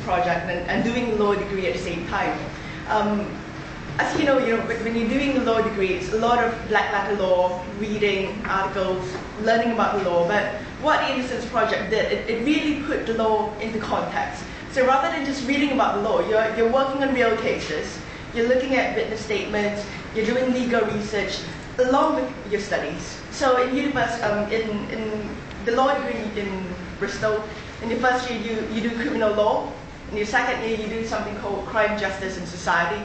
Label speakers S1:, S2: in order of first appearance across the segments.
S1: project and doing a law degree at the same time. As you know, when you're doing a law degree, it's a lot of black letter law, reading articles, learning about the law. But what the Innocence project did, it really put the law into context. So rather than just reading about the law, you're working on real cases, you're looking at witness statements, you're doing legal research along with your studies. So in in the law degree in Bristol, in your first year you do criminal law, in your second year you do something called crime, justice and society.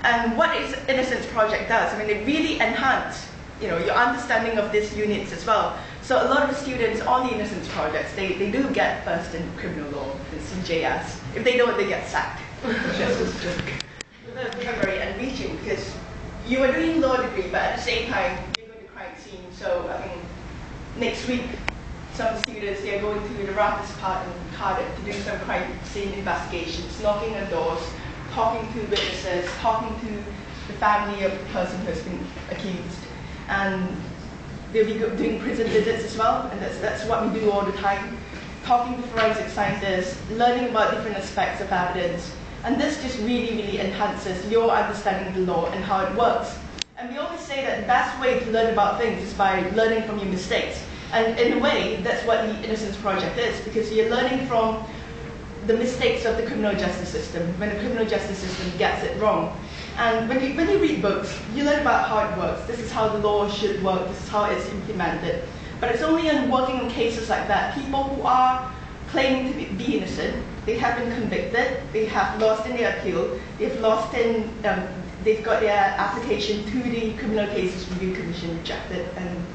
S1: And what is Innocence project does, I mean, it really enhances your understanding of these units as well. So a lot of the students on the Innocence projects, they do get first in criminal law, in CJS. If they don't, they get sacked. Just very enriching because you are doing law degree, but at the same time, you're going to crime scene. So I mean, next week, some students, they're going to the Rapids part in Cardiff to do some crime scene investigations, knocking on doors, talking to witnesses, talking to the family of the person who has been accused. And they'll be doing prison visits as well, and that's what we do all the time. Talking to forensic scientists, learning about different aspects of evidence. And this just really enhances your understanding of the law and how it works. And we always say that the best way to learn about things is by learning from your mistakes. And in a way, that's what the Innocence Project is, because you're learning from the mistakes of the criminal justice system, when the criminal justice system gets it wrong. And when you read books, you learn about how it works. This is how the law should work, this is how it's implemented. But it's only in working on cases like that, people who are claiming to be innocent, they have been convicted, they have lost in their appeal, they've got their application to the Criminal Cases Review Commission rejected, and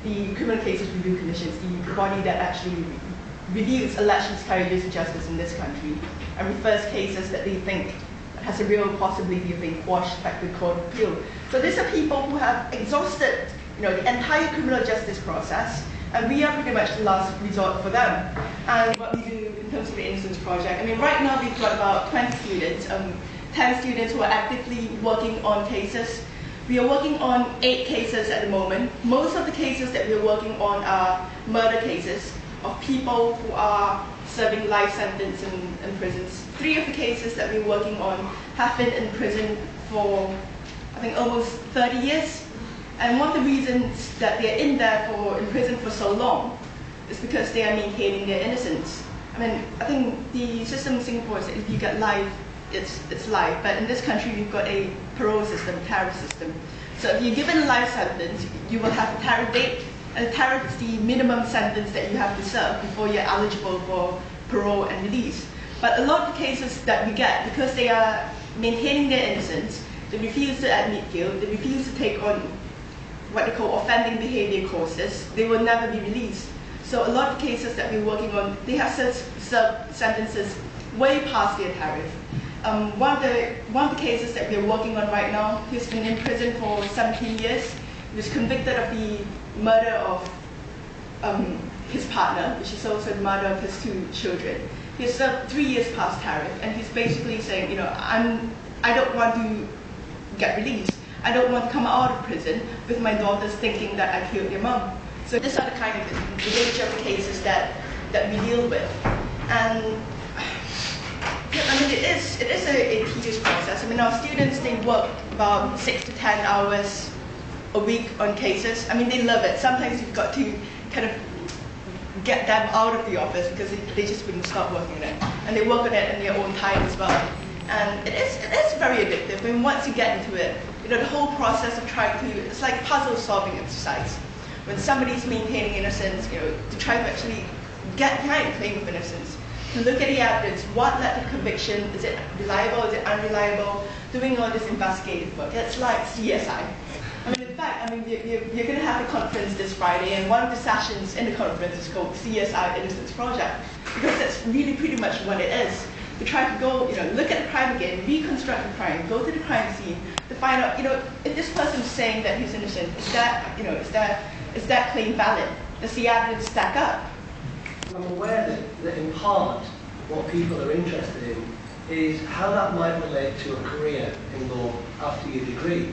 S1: the Criminal Cases Review Commission is the body that actually reviews alleged miscarriages of justice in this country and refers cases that they think has a real possibility of being quashed back to the Court of Appeal. So these are people who have exhausted the entire criminal justice process, and we are pretty much the last resort for them. And what we do in terms of the Innocence Project, I mean, right now we've got about 20 students, 10 students who are actively working on cases. We are working on 8 cases at the moment. Most of the cases that we are working on are murder cases of people who are serving life sentence in prisons. 3 of the cases that we're working on have been in prison for, I think, almost 30 years. And one of the reasons that they're in prison for so long is because they are maintaining their innocence. I mean, I think the system in Singapore is that if you get life, it's life. But in this country, we've got a parole system, tariff system. So if you're given a life sentence, you will have a tariff date, and the tariff is the minimum sentence that you have to serve before you're eligible for parole and release. But a lot of the cases that we get, because they are maintaining their innocence, they refuse to admit guilt, they refuse to take on what they call offending behavior courses, they will never be released. So a lot of cases that we're working on, they have served sentences way past their tariff. One of the cases that we're working on right now, he's been in prison for 17 years. He was convicted of the murder of his partner, which is also the murder of his 2 children. He has served 3 years past tariff, and he's basically saying, I don't want to get released. I don't want to come out of prison with my daughters thinking that I killed their mom. So these are the kind of the nature of the cases that we deal with. And I mean, it is a tedious process. I mean, our students, they work about 6 to 10 hours a week on cases. I mean, they love it. Sometimes you've got to kind of get them out of the office because they just wouldn't stop working on it. And they work on it in their own time as well. And it is very addictive. I mean, once you get into it, the whole process of trying to, it's like puzzle solving exercise. When somebody's maintaining innocence, to try to actually get behind a claim of innocence, to look at the evidence, what led to conviction, is it reliable, is it unreliable, doing all this investigative work. It's like CSI. I mean, in fact, you're going to have a conference this Friday, and one of the sessions in the conference is called CSI Innocence Project, because that's really pretty much what it is. To try to go, look at the crime again, reconstruct the crime, go to the crime scene, to find out, if this person's saying that he's innocent, is that claim valid? Does the evidence stack up?
S2: I'm aware that in part what people are interested in is how that might relate to a career in law after your degree.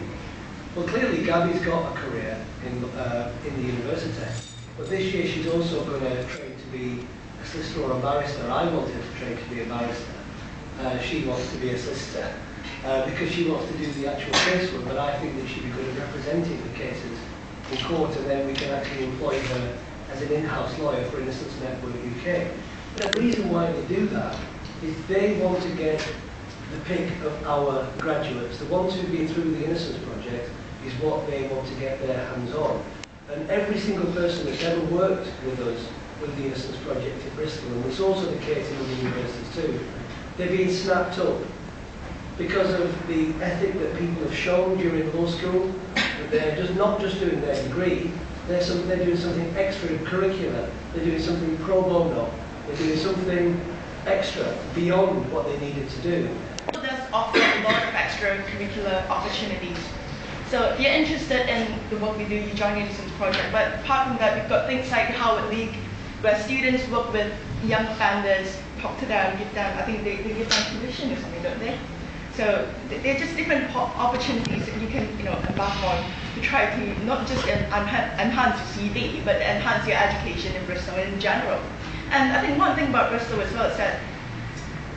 S2: Well, clearly Gabby's got a career in the university, but this year she's also going to train to be a solicitor or a barrister. I wanted to train to be a barrister. she wants to be a solicitor because she wants to do the actual casework, but I think that she'd be good at representing the cases in court, and then we can actually employ her as an in-house lawyer for Innocence Network UK. But the reason why they do that is they want to get the pick of our graduates. The ones who've been through the Innocence Project is what they want to get their hands on. And every single person that's ever worked with us with the Innocence Project in Bristol, and it's also the case in the universities too, they're being snapped up because of the ethic that people have shown during law school, that they're just not just doing their degree, they're doing something extracurricular, they're doing something pro bono, they're doing something extra beyond what they needed to do.
S1: It does offer a lot of extracurricular opportunities. So if you're interested in the work we do, you join the Innocence Project. But apart from that, we've got things like Howard League, where students work with young offenders, talk to them, give them, I think they give them tuition or something, don't they? So they're just different opportunities that you can, embark on to try to not just enhance your CV, but enhance your education in Bristol in general. And I think one thing about Bristol as well is that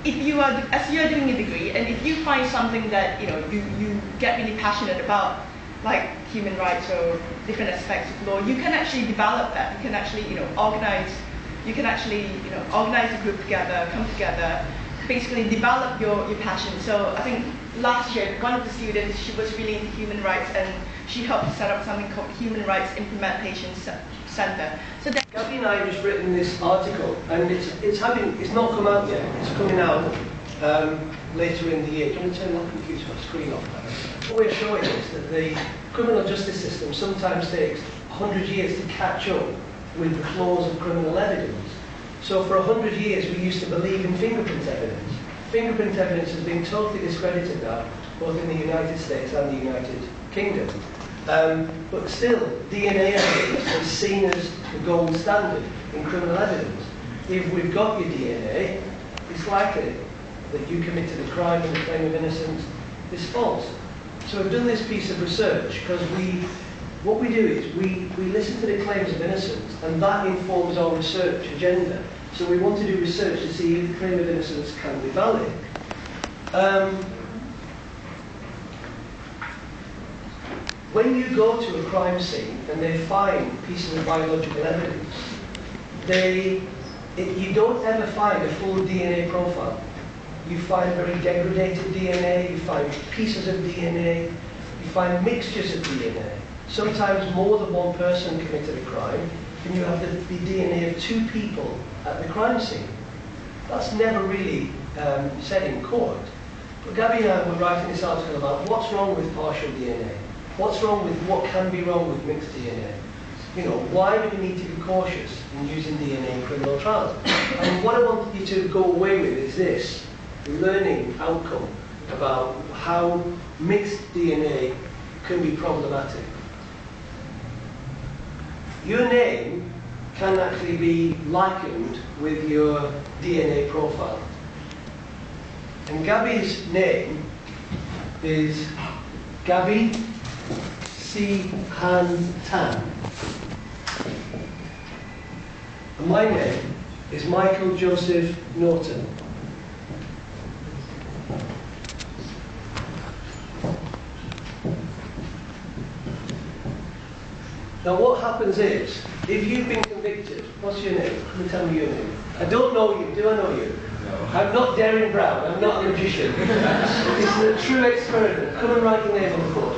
S1: if you are, as you're doing a degree, and if you find something that you get really passionate about, like human rights or different aspects of law, you can actually develop that. You can actually, organize. You can actually, organize a group together, come together, basically develop your passion. So I think last year, one of the students, she was really into human rights, and she helped set up something called Human Rights Implementation Center. So
S2: Gabby and I have just written this article, and it's not come out yet. It's coming out later in the year. Can I turn that computer screen off? What we're showing is that the criminal justice system sometimes takes 100 years to catch up with the flaws of criminal evidence. So for 100 years we used to believe in fingerprint evidence. Fingerprint evidence has been totally discredited now, both in the United States and the United Kingdom. But still, DNA evidence is seen as the gold standard in criminal evidence. If we've got your DNA, it's likely that you committed a crime and the claim of innocence is false. So we've done this piece of research because what we do is we listen to the claims of innocence, and that informs our research agenda. So we want to do research to see if the claim of innocence can be valid. When you go to a crime scene and they find pieces of biological evidence, you don't ever find a full DNA profile. You find very degraded DNA, you find pieces of DNA, you find mixtures of DNA. Sometimes more than one person committed a crime, and you have the DNA of two people at the crime scene. That's never really said in court. But Gabby and I were writing this article about what's wrong with partial DNA. What's wrong with what can be wrong with mixed DNA? Why do we need to be cautious in using DNA in criminal trials? And what I want you to go away with is this learning outcome about how mixed DNA can be problematic. Your name can actually be likened with your DNA profile. And Gabby's name is Gabby Han Tan. And my name is Michael Joseph Naughton. Now what happens is, if you've been convicted, what's your name? Can you tell me your name? I don't know you. Do I know you? No. I'm not Darren Brown. I'm not a magician. This is a true experiment. Come and write your name on the board.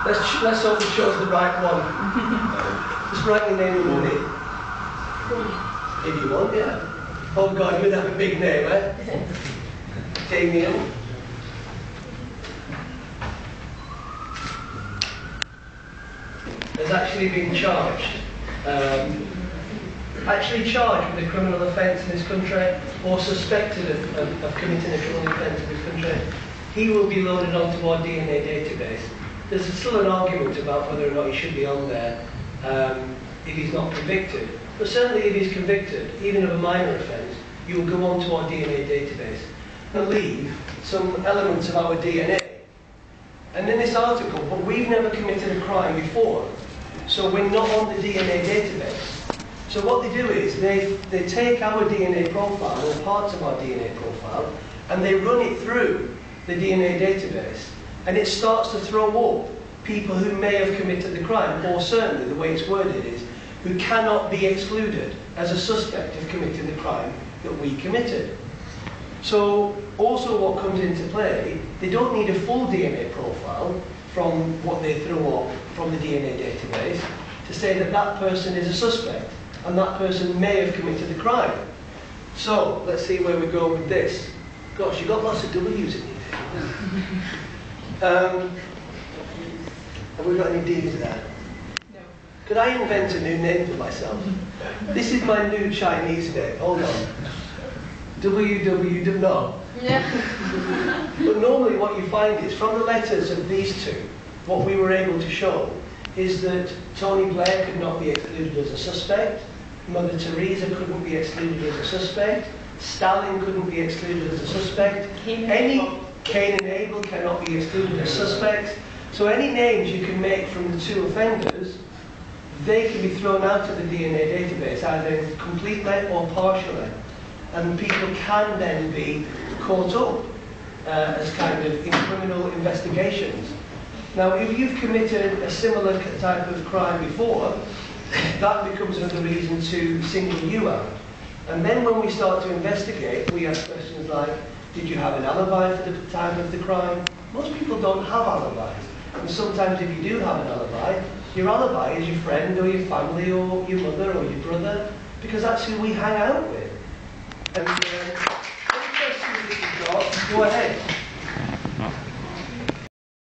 S2: Let's hope it shows the right one. Just write your name in the name. If you want, yeah. Oh God, you'd have a big name, eh? Damien. Has actually been charged. Charged with a criminal offence in this country, or suspected of committing a criminal offence in this country. He will be loaded onto our DNA database. There's still an argument about whether or not he should be on there if he's not convicted. But certainly if he's convicted, even of a minor offence, you will go onto our DNA database and leave some elements of our DNA. And in this article, but we've never committed a crime before, so we're not on the DNA database. So what they do is they take our DNA profile, or parts of our DNA profile, and they run it through the DNA database, and it starts to throw up people who may have committed the crime, or certainly the way it's worded is, who cannot be excluded as a suspect of committing the crime that we committed. So also what comes into play, they don't need a full DNA profile from what they throw up from the DNA database to say that that person is a suspect and that person may have committed the crime. So let's see where we go with this. Gosh, you've got lots of W's in your name. Have we got any D's there?
S1: No.
S2: Could I invent a new name for myself? This is my new Chinese name. Hold on. WW, no.
S1: Yeah.
S2: But normally what you find is, from the letters of these two, what we were able to show is that Tony Blair could not be excluded as a suspect, Mother Teresa couldn't be excluded as a suspect, Stalin couldn't be excluded as a suspect, Cain and Abel cannot be excluded as suspects. So any names you can make from the two offenders, they can be thrown out of the DNA database, either completely or partially. And people can then be caught up as kind of in criminal investigations. Now, if you've committed a similar type of crime before, that becomes another reason to single you out. And then when we start to investigate, we ask questions like, did you have an alibi for the time of the crime? Most people don't have alibis. And sometimes if you do have an alibi, your alibi is your friend or your family or your mother or your brother, because that's who we hang out with. And any questions that you've got, go ahead.